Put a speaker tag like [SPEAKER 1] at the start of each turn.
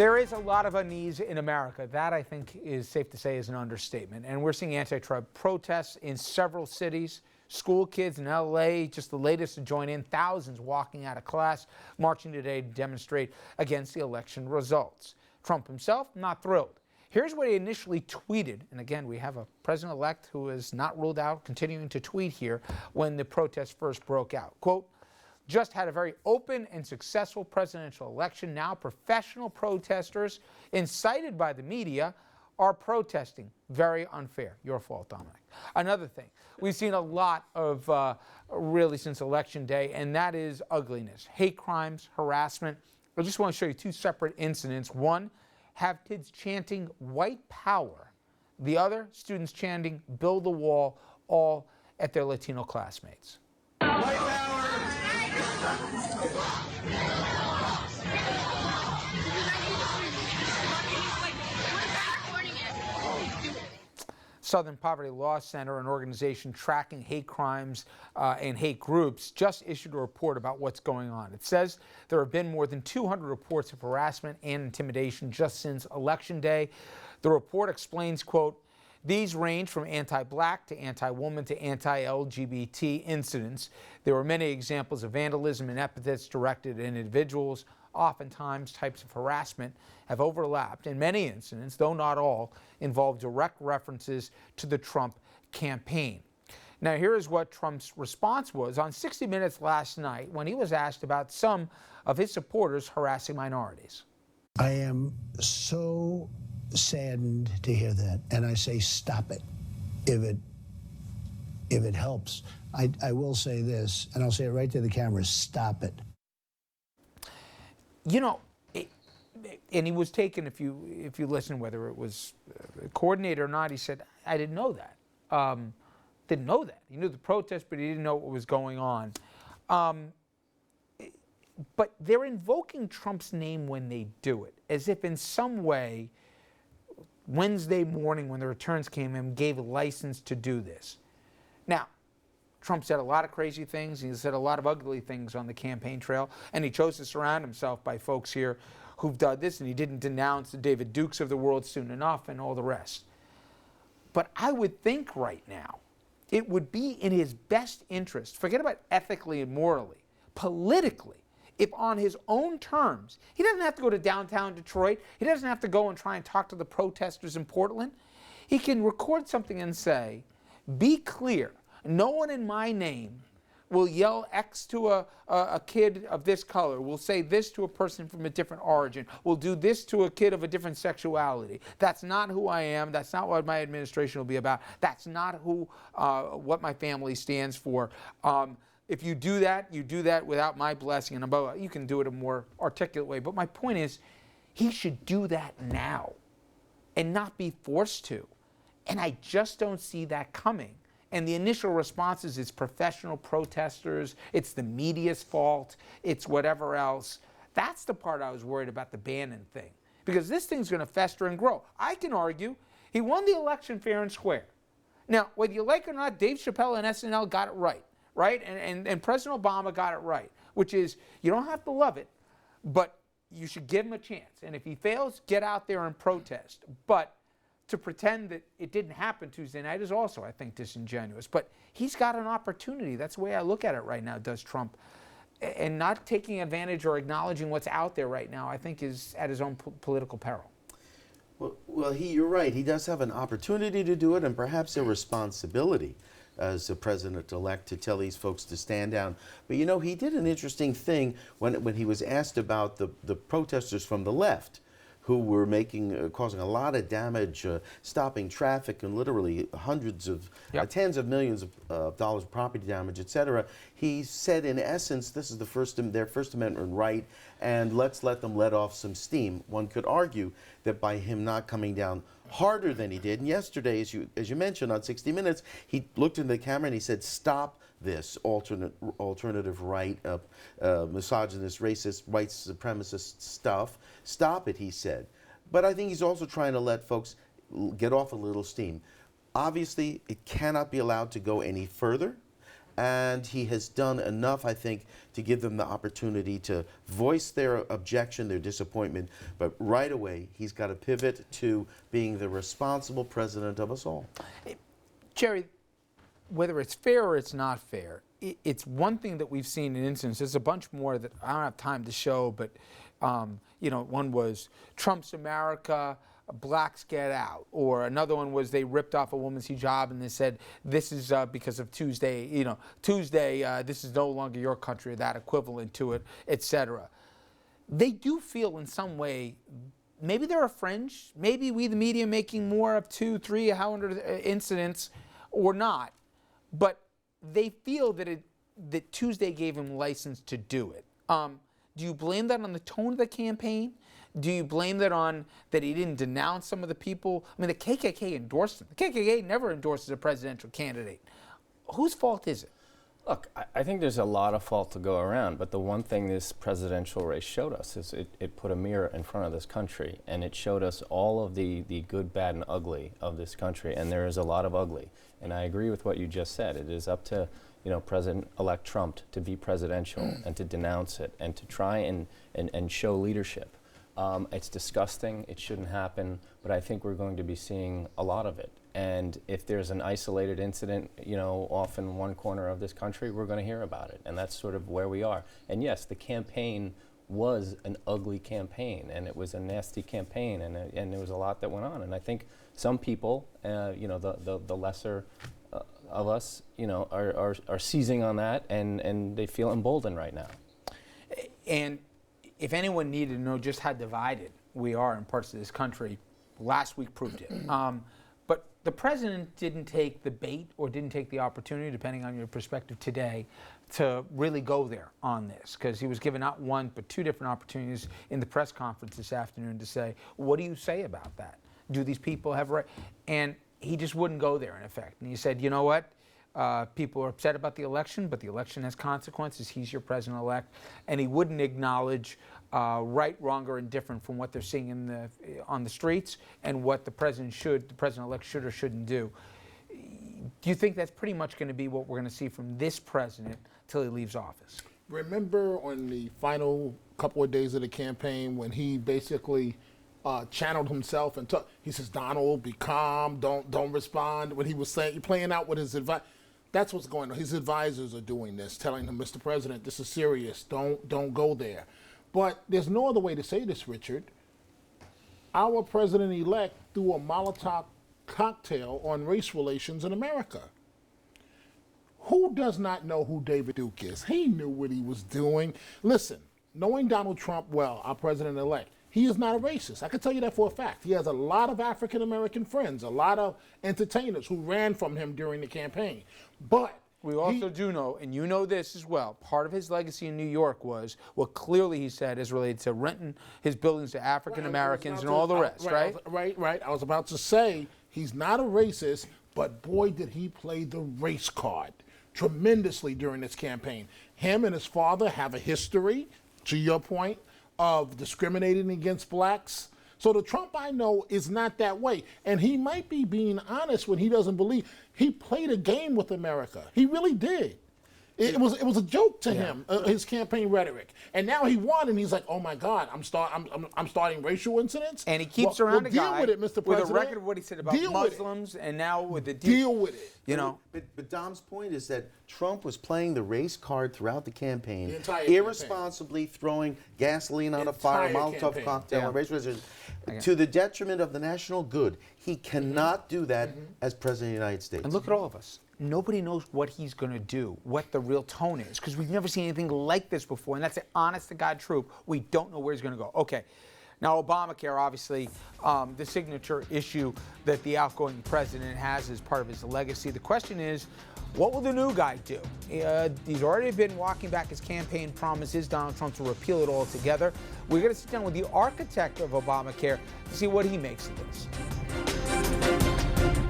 [SPEAKER 1] There is a lot of unease in America. That, I think, is safe to say is an understatement. And we're seeing anti-Trump protests in several cities. School kids in LA, just the latest to join in, thousands walking out of class, marching today to demonstrate against the election results. Trump himself, not thrilled. Here's what he initially tweeted. And again, we have a president-elect who is not ruled out, continuing to tweet here when the protests first broke out. Quote, "Just had a very open and successful presidential election. Now professional protesters, incited by the media, are protesting. Very unfair. Your fault, Dominic." Another thing, we've seen a lot of really since Election Day, and that is ugliness, hate crimes, harassment. I just want to show you two separate incidents. One, have kids chanting white power. The other, students chanting build the wall, all at their Latino classmates. White power! Southern Poverty Law Center, an organization tracking hate crimes and hate groups, just issued a report about what's going on. It says there have been more than 200 reports of harassment and intimidation just since Election Day. The report explains, quote, "These range from anti-black to anti-woman to anti-LGBT incidents. There were many examples of vandalism and epithets directed at individuals. Oftentimes, types of harassment have overlapped, and many incidents, though not all, involve direct references to the Trump campaign." Now, here is what Trump's response was on 60 Minutes last night when he was asked about some of his supporters harassing minorities.
[SPEAKER 2] I am so saddened to hear that, and I say stop it if it helps. I will say this, and I'll say it right to the camera, stop it.
[SPEAKER 1] You know, and he was taken, if you listen, whether it was coordinated or not, he said, "I didn't know that." Didn't know that. He knew the protest, but he didn't know what was going on. But they're invoking Trump's name when they do it, as if in some way Wednesday morning when the returns came in gave a license to do this. Now, Trump said a lot of crazy things. He said a lot of ugly things on the campaign trail, and he chose to surround himself by folks here who've done this, and he didn't denounce the David Dukes of the world soon enough and all the rest. But I would think right now it would be in his best interest, forget about ethically and morally, politically, if on his own terms, he doesn't have to go to downtown Detroit, he doesn't have to go and try and talk to the protesters in Portland, he can record something and say, "Be clear, no one in my name will yell X to a kid of this color, will say this to a person from a different origin, will do this to a kid of a different sexuality. That's not who I am. That's not what my administration will be about. That's not what my family stands for. If you do that without my blessing." And you can do it a more articulate way. But my point is, he should do that now and not be forced to. And I just don't see that coming. And the initial response is it's professional protesters, it's the media's fault, it's whatever else. That's the part I was worried about, the Bannon thing. Because this thing's going to fester and grow. I can argue he won the election fair and square. Now, whether you like it or not, Dave Chappelle and SNL got it right? And President Obama got it right, which is you don't have to love it, but you should give him a chance. And if he fails, get out there and protest. But to pretend that it didn't happen Tuesday night is also, I think, disingenuous. But he's got an opportunity. That's the way I look at it right now, does Trump. And not taking advantage or acknowledging what's out there right now, I think, is at his own political peril.
[SPEAKER 3] Well, you're right. He does have an opportunity to do it, and perhaps a responsibility as the president-elect to tell these folks to stand down. But, you know, he did an interesting thing when he was asked about the protesters from the left who were causing a lot of damage, stopping traffic, and literally hundreds of, tens of millions of dollars of property damage, etc. He said, in essence, this is their First Amendment right, and let's let them let off some steam. One could argue that by him not coming down harder than he did, and yesterday, as you mentioned on 60 Minutes, he looked into the camera and he said, "Stop this alternative right, misogynist, racist, white supremacist stuff. Stop it," he said. But I think he's also trying to let folks get off a little steam. Obviously, it cannot be allowed to go any further. and he has done enough, I think, to give them the opportunity to voice their objection, their disappointment, but right away he's got to pivot to being the responsible president of us all.
[SPEAKER 1] Jerry, whether it's fair or it's not fair, it's one thing that we've seen in incidents. There's a bunch more that I don't have time to show, but one was Trump's America, blacks get out, or another one was they ripped off a woman's hijab and they said this is because of Tuesday. Tuesday, this is no longer your country, or that equivalent to it, etc. They do feel in some way. Maybe they're a fringe. Maybe we, the media, making more of 2, 3, 100 incidents, or not. But they feel that Tuesday gave him license to do it. Do you blame that on the tone of the campaign? Do you blame that on that he didn't denounce some of the people? I mean, the KKK endorsed him. The KKK never endorses a presidential candidate. Whose fault is it?
[SPEAKER 4] Look, I think there's a lot of fault to go around, but the one thing this presidential race showed us is it put a mirror in front of this country, and it showed us all of the good, bad, and ugly of this country, and there is a lot of ugly. And I agree with what you just said. It is up to President-elect Trump to be presidential and to denounce it and to try and show leadership. It's disgusting. It shouldn't happen, but I think we're going to be seeing a lot of it. And if there's an isolated incident, off in one corner of this country, we're going to hear about it. And that's sort of where we are. And yes, the campaign was an ugly campaign, and it was a nasty campaign, and there was a lot that went on. And I think some people, the lesser of us, are seizing on that, and they feel emboldened right now.
[SPEAKER 1] And if anyone needed to know just how divided we are in parts of this country, last week proved it. But the president didn't take the bait or didn't take the opportunity, depending on your perspective today, to really go there on this, because he was given not one but 2 different opportunities in the press conference this afternoon to say, what do you say about that? Do these people have right? And he just wouldn't go there, in effect. And he said, you know what? People are upset about the election, but the election has consequences. He's your president-elect. And he wouldn't acknowledge right, wrong, or indifferent from what they're seeing on the streets and what the president-elect should or shouldn't do. Do you think that's pretty much going to be what we're going to see from this president till he leaves office?
[SPEAKER 5] Remember on the final couple of days of the campaign when he basically channeled himself and he says, Donald, be calm, don't respond. When he was playing out with his advice, that's what's going on. His advisors are doing this, telling him, Mr. President, this is serious. Don't go there. But there's no other way to say this, Richard. Our president-elect threw a Molotov cocktail on race relations in America. Who does not know who David Duke is? He knew what he was doing. Listen, knowing Donald Trump well, our president-elect, he is not a racist. I can tell you that for a fact. He has a lot of African-American friends, a lot of entertainers who ran from him during the campaign. But
[SPEAKER 1] we also do know, and you know this as well, part of his legacy in New York was what clearly he said is related to renting his buildings to African-Americans and all the rest, right?
[SPEAKER 5] Right. I was about to say he's not a racist, but boy, did he play the race card tremendously during this campaign. Him and his father have a history, to your point, of discriminating against blacks. So the Trump I know is not that way. And he might be being honest when he doesn't believe. He played a game with America. He really did. It was a joke to him, his campaign rhetoric. And now he won, and he's like, oh my God, I'm starting racial incidents.
[SPEAKER 1] And he keeps around a guy
[SPEAKER 5] deal with it, Mr.
[SPEAKER 1] with
[SPEAKER 5] President.
[SPEAKER 1] a record of what he said about Muslims, and now with the
[SPEAKER 5] deal with it.
[SPEAKER 1] You know.
[SPEAKER 3] But Dom's point is that Trump was playing the race card throughout the campaign,
[SPEAKER 5] The entire
[SPEAKER 3] irresponsibly throwing gasoline on a fire,
[SPEAKER 5] Entire
[SPEAKER 3] Molotov
[SPEAKER 5] campaign.
[SPEAKER 3] cocktail, on race relations, to the detriment of the national good. He cannot do that as president of the United States.
[SPEAKER 1] And look at all of us. Nobody knows what he's going to do, what the real tone is, because we've never seen anything like this before, and that's the honest-to-God truth. We don't know where he's going to go. Okay. Now, Obamacare, obviously, the signature issue that the outgoing president has as part of his legacy. The question is, what will the new guy do? He's already been walking back his campaign promises, Donald Trump, to repeal it altogether. We're going to sit down with the architect of Obamacare to see what he makes of this.